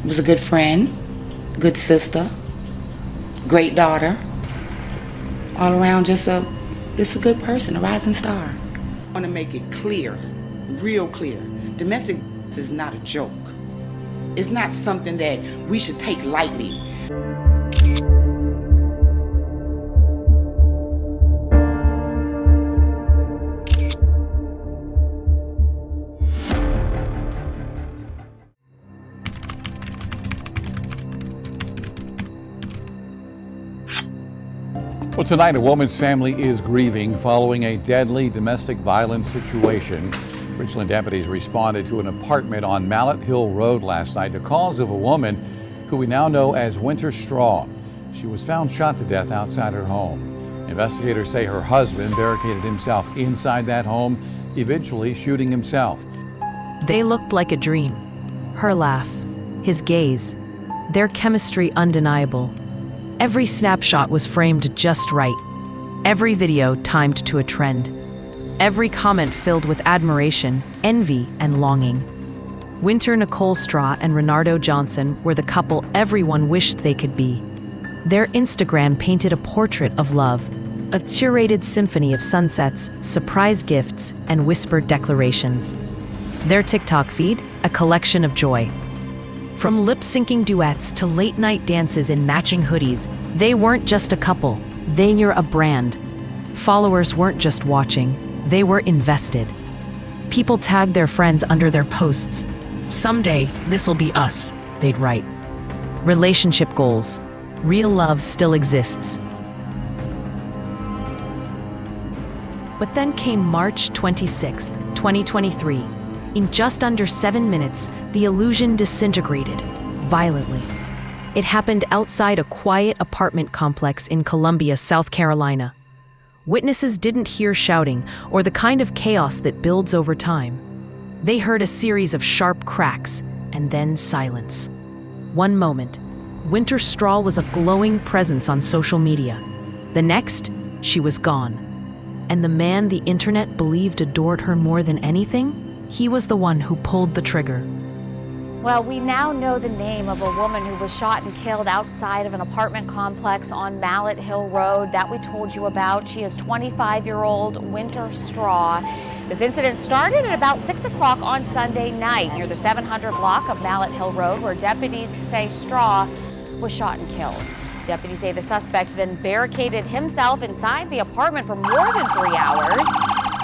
Was a good friend, good sister, great daughter. All around just a good person, a rising star. I want to make it clear, real clear. Domestic is not a joke. It's not something that we should take lightly. Well, tonight a woman's family is grieving following a deadly domestic violence situation. Richland deputies responded to an apartment on Mallet Hill Road last night to calls of a woman who we now know as Winter Straw. She was found shot to death outside her home. Investigators say her husband barricaded himself inside that home, eventually shooting himself. They looked like a dream. Her laugh, his gaze, their chemistry undeniable. Every snapshot was framed just right. Every video timed to a trend. Every comment filled with admiration, envy, and longing. Winter Nicole Straw and Renardo Johnson were the couple everyone wished they could be. Their Instagram painted a portrait of love, a curated symphony of sunsets, surprise gifts, and whispered declarations. Their TikTok feed, a collection of joy. From lip-syncing duets to late-night dances in matching hoodies, they weren't just a couple, they were a brand. Followers weren't just watching, they were invested. People tagged their friends under their posts. "Someday, this'll be us," they'd write. Relationship goals. Real love still exists. But then came March 26th, 2023. In just under 7 minutes, the illusion disintegrated, violently. It happened outside a quiet apartment complex in Columbia, South Carolina. Witnesses didn't hear shouting or the kind of chaos that builds over time. They heard a series of sharp cracks and then silence. One moment, Winter Straw was a glowing presence on social media. The next, she was gone. And the man the internet believed adored her more than anything? He was the one who pulled the trigger. Well, we now know the name of a woman who was shot and killed outside of an apartment complex on Mallet Hill Road that we told you about. She is 25-year-old Winter Straw. This incident started at about 6 o'clock on Sunday night near the 700 block of Mallet Hill Road, where deputies say Straw was shot and killed. Deputies say the suspect then barricaded himself inside the apartment for more than 3 hours.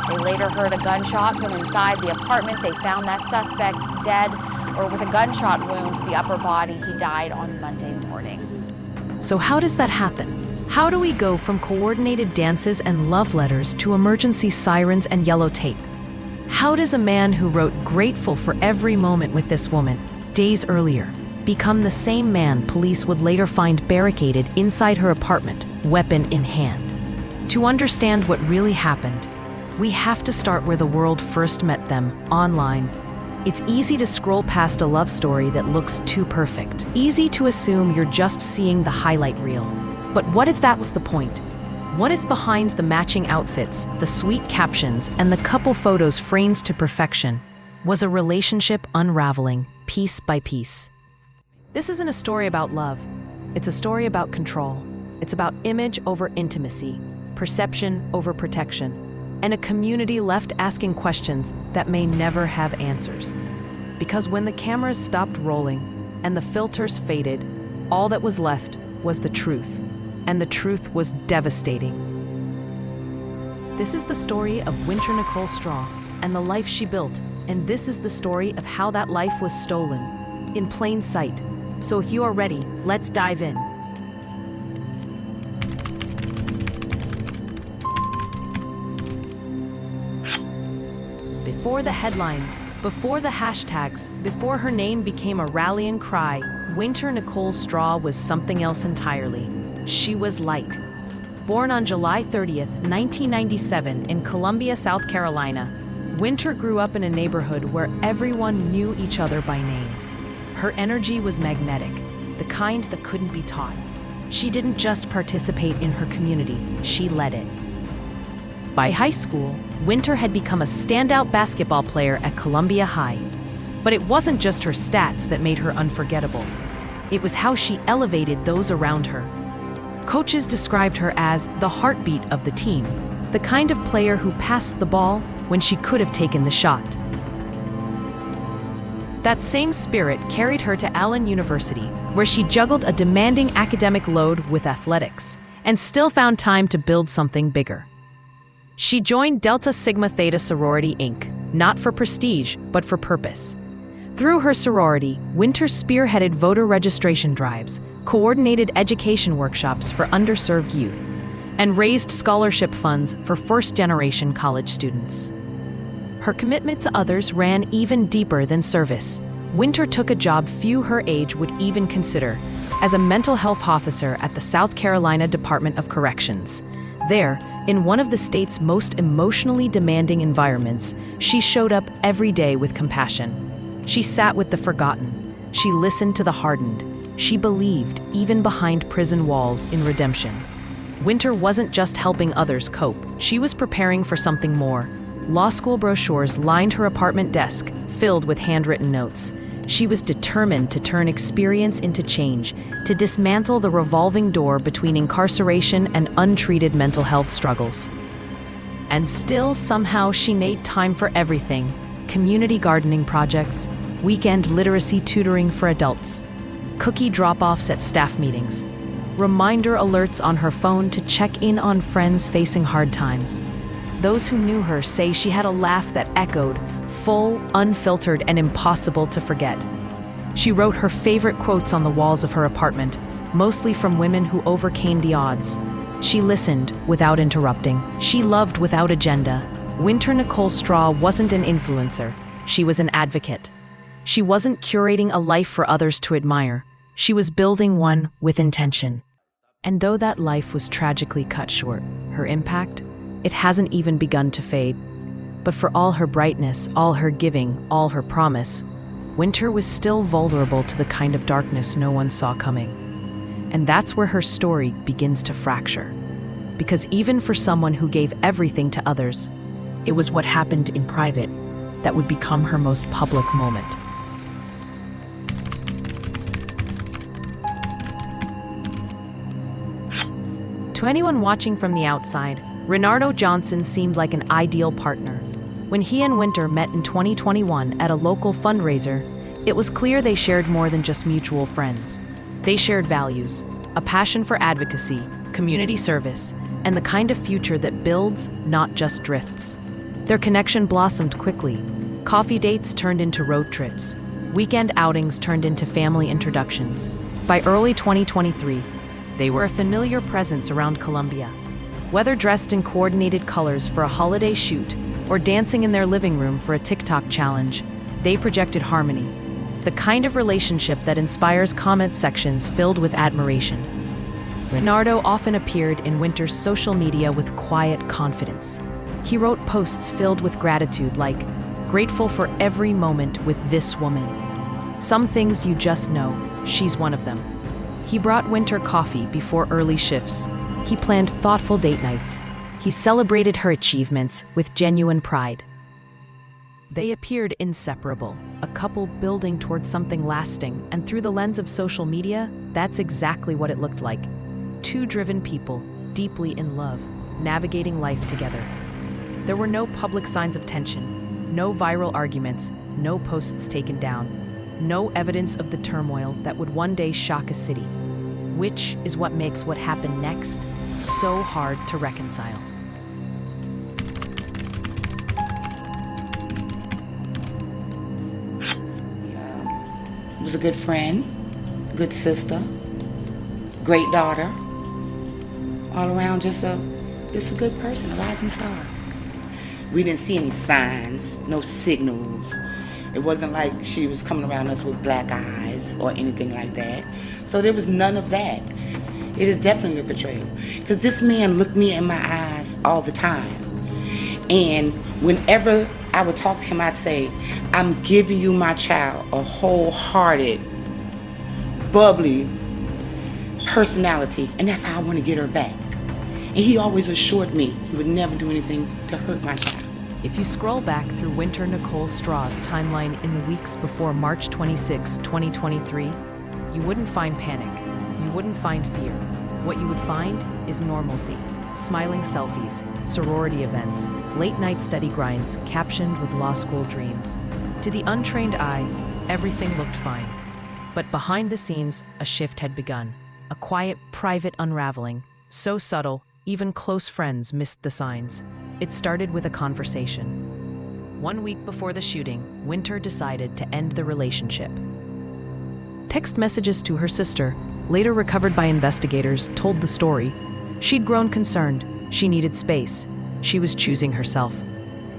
They later heard a gunshot from inside the apartment. They found that suspect dead or with a gunshot wound to the upper body. He died on Monday morning. So how does that happen? How do we go from coordinated dances and love letters to emergency sirens and yellow tape? How does a man who wrote grateful for every moment with this woman days earlier become the same man police would later find barricaded inside her apartment, weapon in hand? To understand what really happened, we have to start where the world first met them, online. It's easy to scroll past a love story that looks too perfect. Easy to assume you're just seeing the highlight reel. But what if that was the point? What if behind the matching outfits, the sweet captions, and the couple photos framed to perfection was a relationship unraveling, piece by piece? This isn't a story about love. It's a story about control. It's about image over intimacy, perception over protection, and a community left asking questions that may never have answers. Because when the cameras stopped rolling and the filters faded, all that was left was the truth, and the truth was devastating. This is the story of Winter Nicole Straw and the life she built, and this is the story of how that life was stolen, in plain sight. So if you are ready, let's dive in. Before the headlines, before the hashtags, before her name became a rallying cry, Winter Nicole Straw was something else entirely. She was light. Born on July 30th, 1997 in Columbia, South Carolina, Winter grew up in a neighborhood where everyone knew each other by name. Her energy was magnetic, the kind that couldn't be taught. She didn't just participate in her community, she led it. By high school, Winter had become a standout basketball player at Columbia High. But it wasn't just her stats that made her unforgettable. It was how she elevated those around her. Coaches described her as the heartbeat of the team, the kind of player who passed the ball when she could have taken the shot. That same spirit carried her to Allen University, where she juggled a demanding academic load with athletics and still found time to build something bigger. She joined Delta Sigma Theta Sorority Inc., not for prestige, but for purpose. Through her sorority, Winter spearheaded voter registration drives, coordinated education workshops for underserved youth, and raised scholarship funds for first-generation college students. Her commitment to others ran even deeper than service. Winter took a job few her age would even consider, as a mental health officer at the South Carolina Department of Corrections. There, in one of the state's most emotionally demanding environments, she showed up every day with compassion. She sat with the forgotten. She listened to the hardened. She believed, even behind prison walls, in redemption. Winter wasn't just helping others cope. She was preparing for something more. Law school brochures lined her apartment desk, filled with handwritten notes. She was determined to turn experience into change, to dismantle the revolving door between incarceration and untreated mental health struggles. And still, somehow, she made time for everything: community gardening projects, weekend literacy tutoring for adults, cookie drop-offs at staff meetings, reminder alerts on her phone to check in on friends facing hard times. Those who knew her say she had a laugh that echoed, full, unfiltered, and impossible to forget. She wrote her favorite quotes on the walls of her apartment, mostly from women who overcame the odds. She listened without interrupting. She loved without agenda. Winter Nicole Straw wasn't an influencer. She was an advocate. She wasn't curating a life for others to admire. She was building one with intention. And though that life was tragically cut short, her impact, it hasn't even begun to fade. But for all her brightness, all her giving, all her promise, Winter was still vulnerable to the kind of darkness no one saw coming. And that's where her story begins to fracture. Because even for someone who gave everything to others, it was what happened in private that would become her most public moment. To anyone watching from the outside, Renardo Johnson seemed like an ideal partner. When he and Winter met in 2021 at a local fundraiser, it was clear they shared more than just mutual friends. They shared values, a passion for advocacy, community service, and the kind of future that builds, not just drifts. Their connection blossomed quickly. Coffee dates turned into road trips. Weekend outings turned into family introductions. By early 2023, they were a familiar presence around Columbia. Whether dressed in coordinated colors for a holiday shoot or dancing in their living room for a TikTok challenge, they projected harmony, the kind of relationship that inspires comment sections filled with admiration. Renardo often appeared in Winter's social media with quiet confidence. He wrote posts filled with gratitude like, "Grateful for every moment with this woman. Some things you just know, she's one of them." He brought Winter coffee before early shifts. He planned thoughtful date nights. He celebrated her achievements with genuine pride. They appeared inseparable, a couple building towards something lasting, and through the lens of social media, that's exactly what it looked like. Two driven people, deeply in love, navigating life together. There were no public signs of tension, no viral arguments, no posts taken down, no evidence of the turmoil that would one day shock a city. Which is what makes what happened next so hard to reconcile. Was a good friend, good sister, great daughter, all around just a good person, a rising star. We didn't see any signs, no signals. It wasn't like she was coming around us with black eyes or anything like that. So there was none of that. It is definitely a betrayal. Because this man looked me in my eyes all the time. And whenever I would talk to him, I'd say, "I'm giving you my child, a wholehearted, bubbly personality, and that's how I want to get her back." And he always assured me he would never do anything to hurt my child. If you scroll back through Winter Nicole Straw's timeline in the weeks before March 26, 2023, you wouldn't find panic. You wouldn't find fear. What you would find is normalcy. Smiling selfies, sorority events, late-night study grinds captioned with law school dreams. To the untrained eye, everything looked fine. But behind the scenes, a shift had begun. A quiet, private unraveling, so subtle, even close friends missed the signs. It started with a conversation. 1 week before the shooting, Winter decided to end the relationship. Text messages to her sister, later recovered by investigators, told the story. She'd grown concerned. She needed space. She was choosing herself.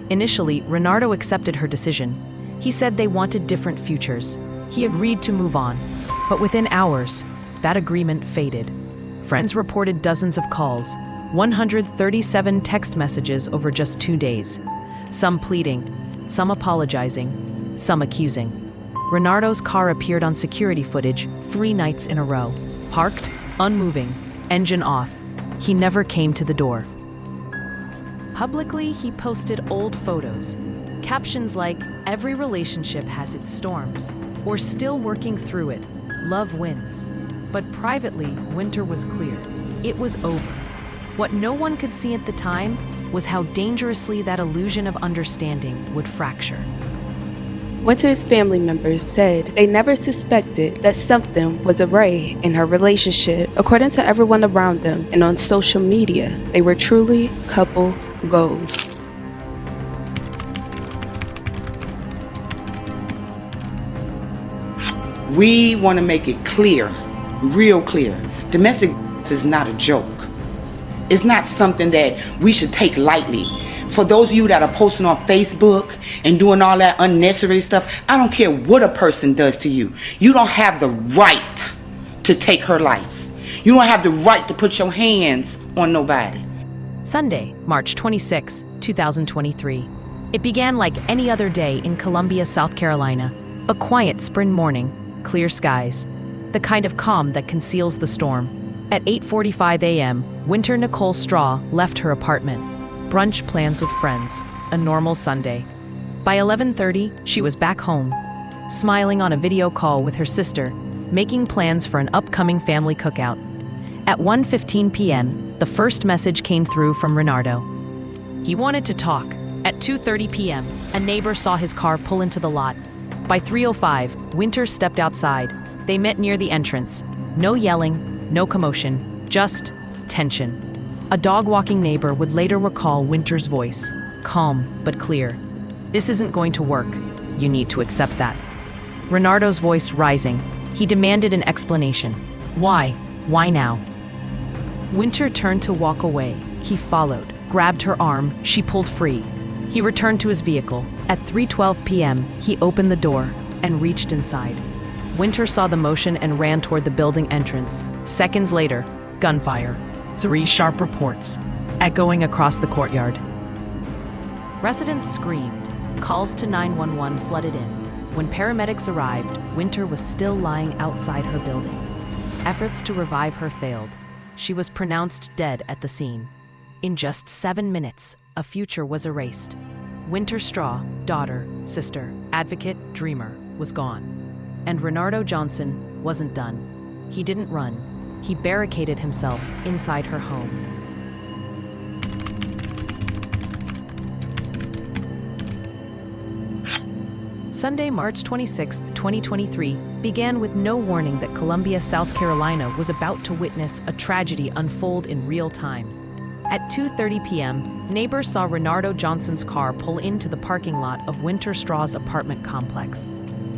Initially, Renardo accepted her decision. He said they wanted different futures. He agreed to move on. But within hours, that agreement faded. Friends reported dozens of calls, 137 text messages over just 2 days. Some pleading, some apologizing, some accusing. Renardo's car appeared on security footage 3 nights in a row. Parked, unmoving, engine off. He never came to the door. Publicly, he posted old photos. Captions like, "Every relationship has its storms," or "Still working through it, love wins." But privately, Winter was clear. It was over. What no one could see at the time was how dangerously that illusion of understanding would fracture. Winter's family members said they never suspected that something was awry in her relationship. According to everyone around them and on social media, they were truly couple goals. We want to make it clear, real clear. Domestic is not a joke. It's not something that we should take lightly. For those of you that are posting on Facebook and doing all that unnecessary stuff, I don't care what a person does to you. You don't have the right to take her life. You don't have the right to put your hands on nobody. Sunday, March 26, 2023. It began like any other day in Columbia, South Carolina. A quiet spring morning, clear skies, the kind of calm that conceals the storm. At 8:45 a.m., Winter Nicole Straw left her apartment. Brunch plans with friends, a normal Sunday. By 11:30, she was back home, smiling on a video call with her sister, making plans for an upcoming family cookout. At 1:15 p.m., the first message came through from Renardo. He wanted to talk. At 2:30 p.m., a neighbor saw his car pull into the lot. By 3:05, Winter stepped outside. They met near the entrance. No yelling, no commotion, just tension. A dog-walking neighbor would later recall Winter's voice, calm but clear. "This isn't going to work. You need to accept that." Renardo's voice rising. He demanded an explanation. Why? Why now? Winter turned to walk away. He followed, grabbed her arm. She pulled free. He returned to his vehicle. At 3:12 p.m., he opened the door and reached inside. Winter saw the motion and ran toward the building entrance. Seconds later, gunfire. 3 sharp reports, echoing across the courtyard. Residents screamed. Calls to 911 flooded in. When paramedics arrived, Winter was still lying outside her building. Efforts to revive her failed. She was pronounced dead at the scene. In just 7 minutes, a future was erased. Winter Straw, daughter, sister, advocate, dreamer, was gone. And Renardo Johnson wasn't done. He didn't run. He barricaded himself inside her home. Sunday, March 26, 2023, began with no warning that Columbia, South Carolina was about to witness a tragedy unfold in real time. At 2:30 p.m., neighbors saw Renardo Johnson's car pull into the parking lot of Winter Straw's apartment complex.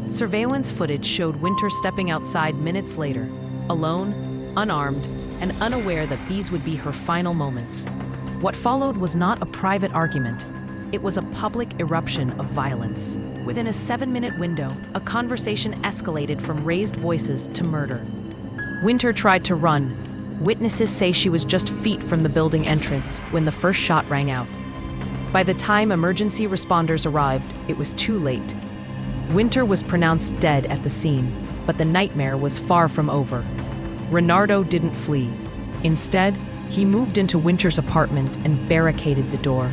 Surveillance footage showed Winter stepping outside minutes later, alone, unarmed, and unaware that these would be her final moments. What followed was not a private argument. It was a public eruption of violence. Within a 7-minute window, a conversation escalated from raised voices to murder. Winter tried to run. Witnesses say she was just feet from the building entrance when the first shot rang out. By the time emergency responders arrived, it was too late. Winter was pronounced dead at the scene, but the nightmare was far from over. Renardo didn't flee. Instead, he moved into Winter's apartment and barricaded the door.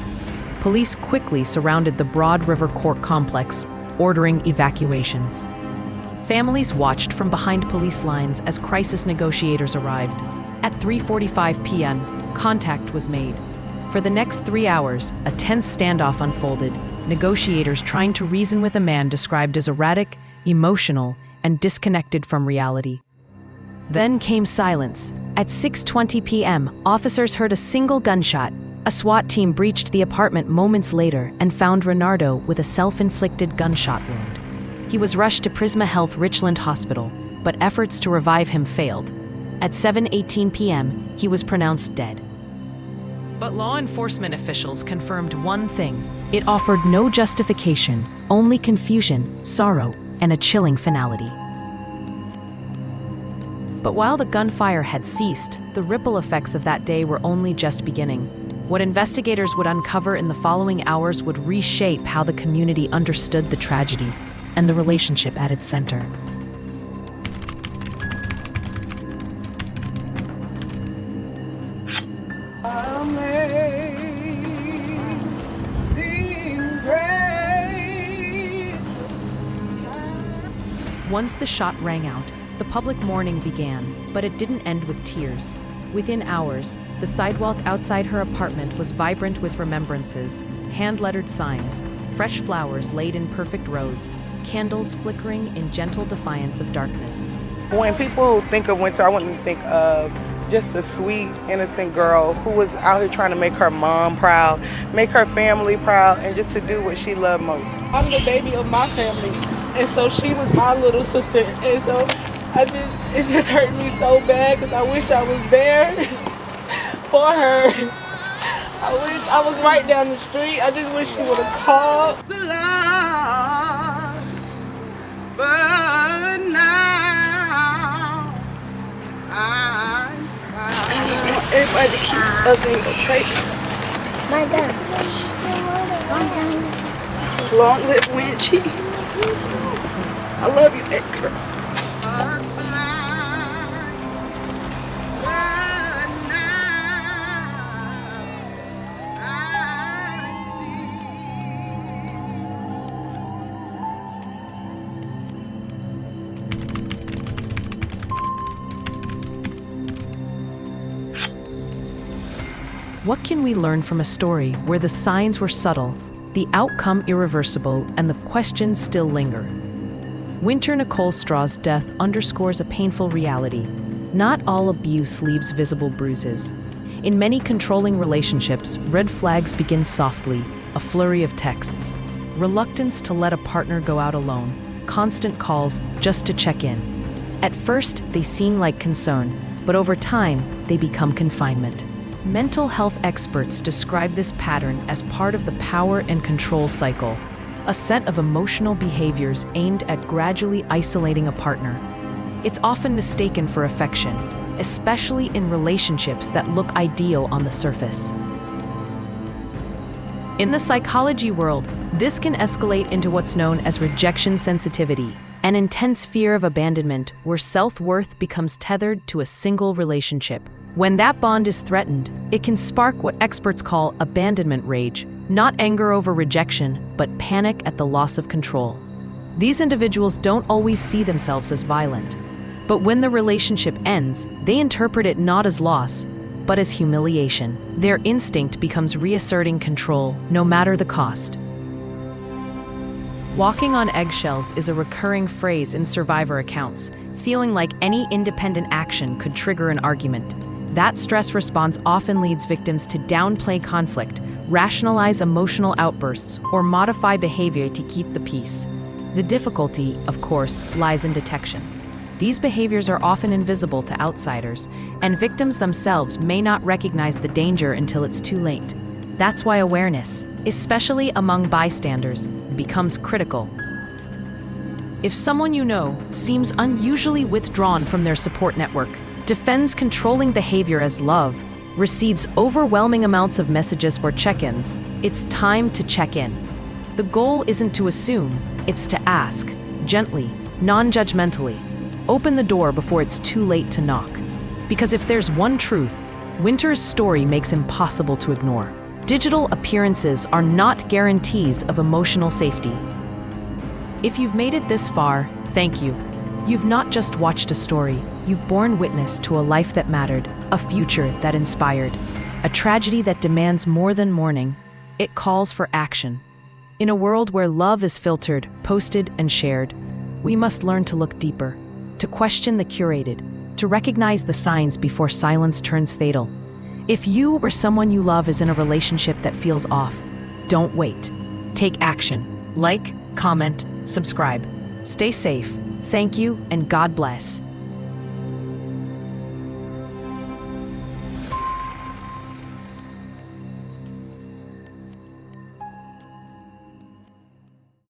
police quickly surrounded the Broad River Court complex, ordering evacuations. Families watched from behind police lines as crisis negotiators arrived. At 3:45 p.m., contact was made. For the next 3 hours, a tense standoff unfolded, negotiators trying to reason with a man described as erratic, emotional, and disconnected from reality. Then came silence. At 6:20 p.m., officers heard a single gunshot. A SWAT team breached the apartment moments later and found Renardo with a self-inflicted gunshot wound. He was rushed to Prisma Health Richland Hospital, but efforts to revive him failed. At 7:18 p.m., he was pronounced dead. But law enforcement officials confirmed one thing. It offered no justification, only confusion, sorrow, and a chilling finality. But while the gunfire had ceased, the ripple effects of that day were only just beginning. What investigators would uncover in the following hours would reshape how the community understood the tragedy and the relationship at its center. Once the shot rang out, the public mourning began, but it didn't end with tears. Within hours, the sidewalk outside her apartment was vibrant with remembrances, hand-lettered signs, fresh flowers laid in perfect rows, candles flickering in gentle defiance of darkness. When people think of Winter, I want them to think of just a sweet, innocent girl who was out here trying to make her mom proud, make her family proud, and just to do what she loved most. I'm the baby of my family, and so she was my little sister, and so it just hurt me so bad because I wish I was there for her. I wish I was right down the street. I just wish she would have called. The lost, but now I just want everybody to keep us in your prayers. Long live Winchie. I love you, baby girl. What can we learn from a story where the signs were subtle, the outcome irreversible, and the questions still linger? Winter Nicole Straw's death underscores a painful reality. Not all abuse leaves visible bruises. In many controlling relationships, red flags begin softly, a flurry of texts, reluctance to let a partner go out alone, constant calls just to check in. At first, they seem like concern, but over time, they become confinement. Mental health experts describe this pattern as part of the power and control cycle, a set of emotional behaviors aimed at gradually isolating a partner. It's often mistaken for affection, especially in relationships that look ideal on the surface. In the psychology world, this can escalate into what's known as rejection sensitivity, an intense fear of abandonment where self-worth becomes tethered to a single relationship. When that bond is threatened, it can spark what experts call abandonment rage, not anger over rejection, but panic at the loss of control. These individuals don't always see themselves as violent, but when the relationship ends, they interpret it not as loss, but as humiliation. Their instinct becomes reasserting control, no matter the cost. Walking on eggshells is a recurring phrase in survivor accounts, feeling like any independent action could trigger an argument. That stress response often leads victims to downplay conflict, rationalize emotional outbursts, or modify behavior to keep the peace. The difficulty, of course, lies in detection. These behaviors are often invisible to outsiders, and victims themselves may not recognize the danger until it's too late. That's why awareness, especially among bystanders, becomes critical. If someone you know seems unusually withdrawn from their support network, defends controlling behavior as love, receives overwhelming amounts of messages or check-ins, it's time to check in. The goal isn't to assume, it's to ask, gently, non-judgmentally. Open the door before it's too late to knock. Because if there's one truth, Winter's story makes impossible to ignore. Digital appearances are not guarantees of emotional safety. If you've made it this far, thank you. You've not just watched a story, you've borne witness to a life that mattered, a future that inspired, a tragedy that demands more than mourning. It calls for action. In a world where love is filtered, posted, and shared, we must learn to look deeper, to question the curated, to recognize the signs before silence turns fatal. If you or someone you love is in a relationship that feels off, don't wait. Take action. Like, comment, subscribe. Stay safe. Thank you, and God bless.